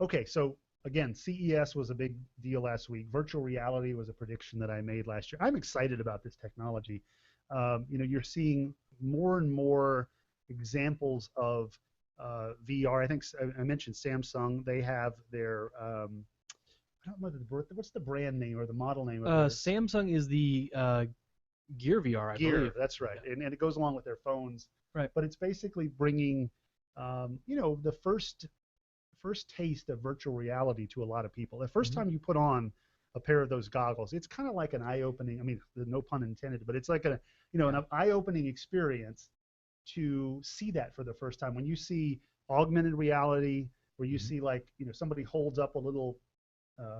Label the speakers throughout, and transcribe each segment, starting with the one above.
Speaker 1: Okay, so again, CES was a big deal last week. Virtual reality was a prediction that I made last year. I'm excited about this technology. You're seeing more and more examples of VR. I think I mentioned Samsung. They have their I don't know what's the brand name or the model name of their
Speaker 2: Samsung is the Gear VR, I
Speaker 1: Gear.
Speaker 2: believe.
Speaker 1: That's right, and it goes along with their phones.
Speaker 2: Right.
Speaker 1: But it's basically bringing, the first taste of virtual reality to a lot of people. The first
Speaker 2: Mhm.
Speaker 1: time you put on a pair of those goggles, it's kind of like an eye-opening. I mean, no pun intended, but it's like
Speaker 3: Yeah.
Speaker 1: an eye-opening experience to see that for the first time. When you see augmented reality, where you
Speaker 3: Mhm.
Speaker 1: see like somebody holds up a little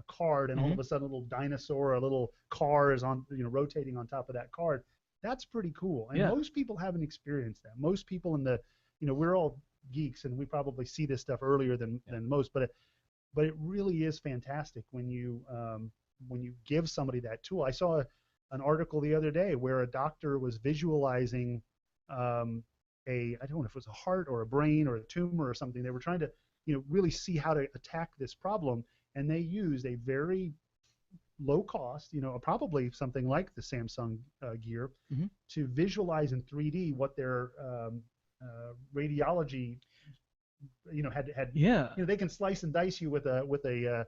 Speaker 1: card, and all of
Speaker 2: Mhm.
Speaker 1: a sudden a little dinosaur or a little car is on rotating on top of that card. That's pretty cool. And
Speaker 2: Yeah.
Speaker 1: most people haven't experienced that. Most people in the we're all geeks and we probably see this stuff earlier than
Speaker 3: Yeah.
Speaker 1: than most, but it really is fantastic when you give somebody that tool. I saw an article the other day where a doctor was visualizing um, I don't know if it was a heart or a brain or a tumor or something. They were trying to really see how to attack this problem, and they used a very low cost, probably something like the Samsung Gear,
Speaker 2: Mhm.
Speaker 1: to visualize in 3D what their radiology, had.
Speaker 2: Yeah.
Speaker 1: They can slice and dice you with a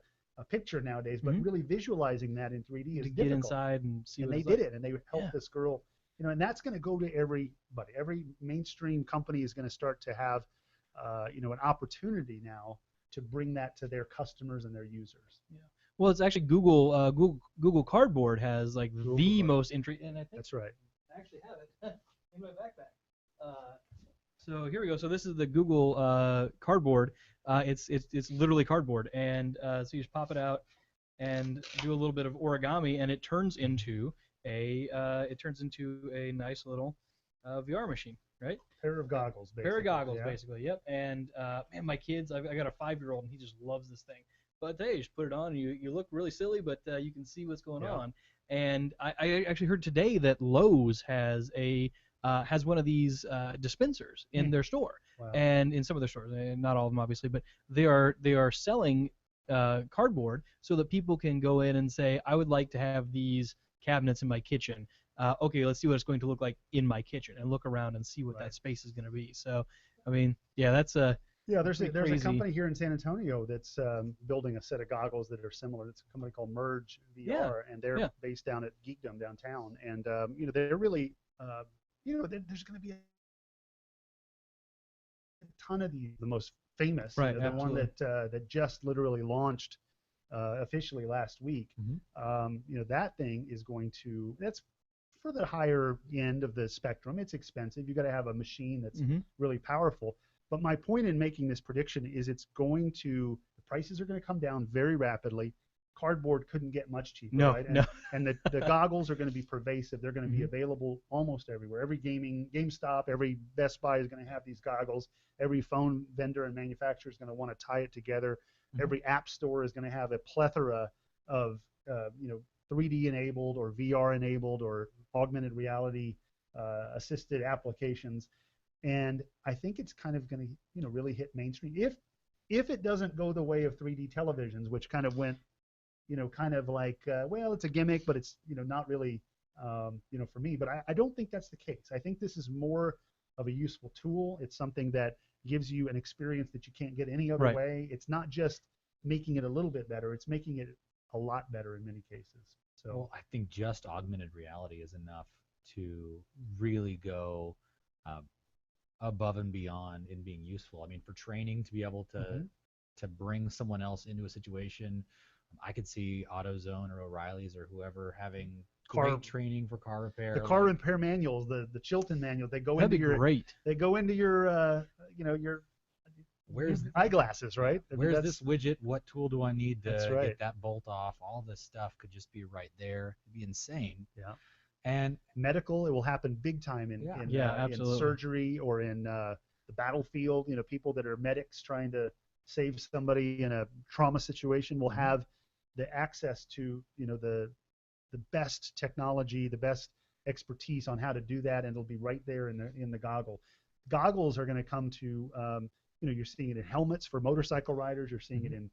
Speaker 1: picture nowadays, but
Speaker 2: Mhm.
Speaker 1: really visualizing that in 3D
Speaker 2: To
Speaker 1: is
Speaker 2: get
Speaker 1: difficult.
Speaker 2: inside and see
Speaker 1: And
Speaker 2: what
Speaker 1: they
Speaker 2: it's
Speaker 1: did
Speaker 2: like.
Speaker 1: it, and they helped
Speaker 2: Yeah.
Speaker 1: this girl, and that's going to go to everybody. Every mainstream company is going to start to have, an opportunity now to bring that to their customers and their users.
Speaker 2: Yeah. Well, it's actually Google Cardboard has like
Speaker 1: Google
Speaker 2: the
Speaker 1: Card.
Speaker 2: most interesting, and I think
Speaker 1: That's right.
Speaker 2: I actually have it in my backpack. So here we go. So this is the Google Cardboard. It's literally cardboard, and so you just pop it out and do a little bit of origami, and it turns into a nice little VR machine, right?
Speaker 1: Pair of goggles,
Speaker 2: Pair of
Speaker 1: basically.
Speaker 2: goggles,
Speaker 1: Yeah.
Speaker 2: basically. Yep. And man, my kids, I got a 5-year-old, and he just loves this thing. But hey, you just put it on, and you look really silly, but you can see what's going
Speaker 1: Yeah.
Speaker 2: on. And I actually heard today that Lowe's has one of these dispensers in
Speaker 1: Hmm.
Speaker 2: their store,
Speaker 1: Wow.
Speaker 2: and in some of their stores, not all of them obviously, but they are selling cardboard so that people can go in and say, I would like to have these cabinets in my kitchen. Okay, let's see what it's going to look like in my kitchen, and look around and see what
Speaker 1: Right.
Speaker 2: that space is going to be. So, I mean, yeah,
Speaker 1: Yeah,
Speaker 2: that's
Speaker 1: there's a,
Speaker 2: pretty
Speaker 1: there's a
Speaker 2: crazy.
Speaker 1: company here in San Antonio that's building a set of goggles that are similar. It's a company called Merge
Speaker 2: Yeah,
Speaker 1: VR, and they're
Speaker 2: yeah,
Speaker 1: based down at Geekdom downtown. And they're really, there's going to be a ton of these. The most famous,
Speaker 2: right,
Speaker 1: the one
Speaker 2: absolutely.
Speaker 1: that just literally launched officially last week.
Speaker 3: Mhm.
Speaker 1: That thing is going to. That's for the higher end of the spectrum. It's expensive. You got to have a machine that's
Speaker 2: Hmm.
Speaker 1: really powerful. But my point in making this prediction is the prices are going to come down very rapidly. Cardboard couldn't get much cheaper,
Speaker 2: No,
Speaker 1: right?
Speaker 2: no.
Speaker 1: And the goggles are going to be pervasive. They're going to be
Speaker 2: Hmm.
Speaker 1: available almost everywhere. Every GameStop, every Best Buy is going to have these goggles. Every phone vendor and manufacturer is going to want to tie it together.
Speaker 3: Mhm.
Speaker 1: Every app store is going to have a plethora of uh, you know 3D enabled or VR enabled or augmented reality assisted applications. And I think it's kind of going to really hit mainstream if it doesn't go the way of 3D televisions, which kind of went kind of like well, it's a gimmick, but it's not really for me. But I don't think that's the case. I think this is more of a useful tool. It's something that gives you an experience that you can't get any other
Speaker 2: Right.
Speaker 1: way. It's not just making it a little bit better. It's making it a lot better in many cases. So
Speaker 3: Well, I think just augmented reality is enough to really go uh, above and beyond in being useful. I mean, for training, to be able to
Speaker 1: mhm.
Speaker 3: bring someone else into a situation, I could see AutoZone or O'Reilly's or whoever having
Speaker 1: car
Speaker 3: great training for car
Speaker 1: the
Speaker 3: repair.
Speaker 1: car
Speaker 3: Like,
Speaker 1: repair manuals, the Chilton manual,
Speaker 2: That'd be great.
Speaker 1: they go into your
Speaker 3: where's
Speaker 1: eyeglasses,
Speaker 3: yeah,
Speaker 1: right? I mean,
Speaker 3: where's this widget? What tool do I need
Speaker 1: that's
Speaker 3: to
Speaker 1: right.
Speaker 3: get that bolt off? All this stuff could just be right there. It'd be insane.
Speaker 1: Yeah.
Speaker 3: And
Speaker 1: Medical, it will happen big time in
Speaker 3: yeah,
Speaker 2: Yeah,
Speaker 1: in
Speaker 2: absolutely.
Speaker 1: surgery or in the battlefield. People that are medics trying to save somebody in a trauma situation will
Speaker 3: mhm,
Speaker 1: have the access to the best technology, the best expertise on how to do that, and it'll be right there in the goggle. Goggles are going to come to you're seeing it in helmets for motorcycle riders. You're seeing it in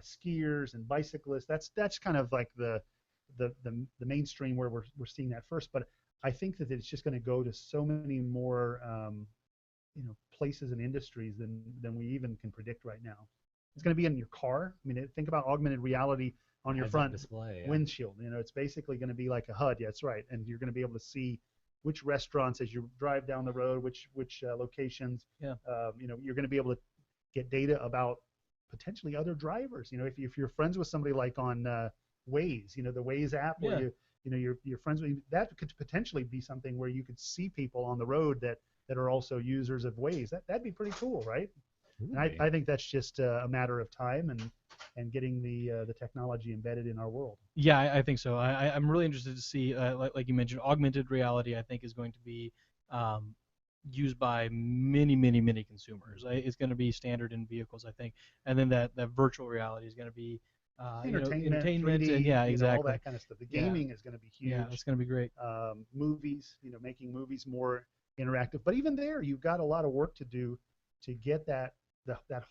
Speaker 1: skiers and bicyclists. That's kind of like the mainstream where we're seeing that first. But I think that it's just going to go to so many more places and industries than we even can predict right now. It's going to be in your car. I mean, think about augmented reality on your front
Speaker 3: display,
Speaker 1: windshield. It's basically going to be like a HUD. Yeah, that's right. And you're going to be able to see which restaurants as you drive down the road, which locations.
Speaker 2: Yeah.
Speaker 1: You're going to be able to get data about potentially other drivers. If you're friends with somebody like on Waze, the Waze app where you're friends with, that could potentially be something where you could see people on the road that are also users of Waze. That'd be pretty cool, right? And I think that's just a matter of time and getting the technology embedded in our world.
Speaker 2: Yeah, I think so. I'm really interested to see, like you mentioned, augmented reality. I think is going to be used by many, many, many consumers. It's going to be standard in vehicles, I think, and then that virtual reality is going to be
Speaker 1: Entertainment,
Speaker 2: 3D, and
Speaker 1: 3D,
Speaker 2: exactly,
Speaker 1: all that kind of stuff. The gaming is going to be huge.
Speaker 2: Yeah, it's going to be great.
Speaker 1: Movies, making movies more interactive. But even there, you've got a lot of work to do to get that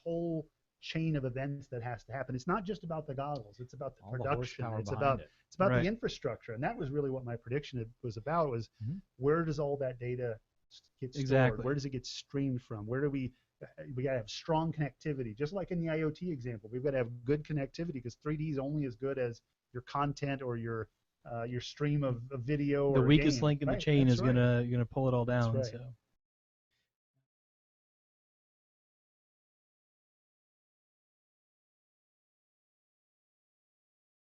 Speaker 1: whole chain of events that has to happen. It's not just about the goggles. It's about the production. It's about the infrastructure. And that was really what my prediction was about, was where does all that data get stored?
Speaker 2: Exactly.
Speaker 1: Where does it get streamed from? Where do we got to have strong connectivity, just like in the IoT example. We've got to have good connectivity because 3D is only as good as your content or your stream of video.
Speaker 2: The
Speaker 1: or
Speaker 2: weakest
Speaker 1: game.
Speaker 2: link in the
Speaker 1: Right.
Speaker 2: chain
Speaker 1: That's
Speaker 2: is gonna pull it all down.
Speaker 1: That's right.
Speaker 2: So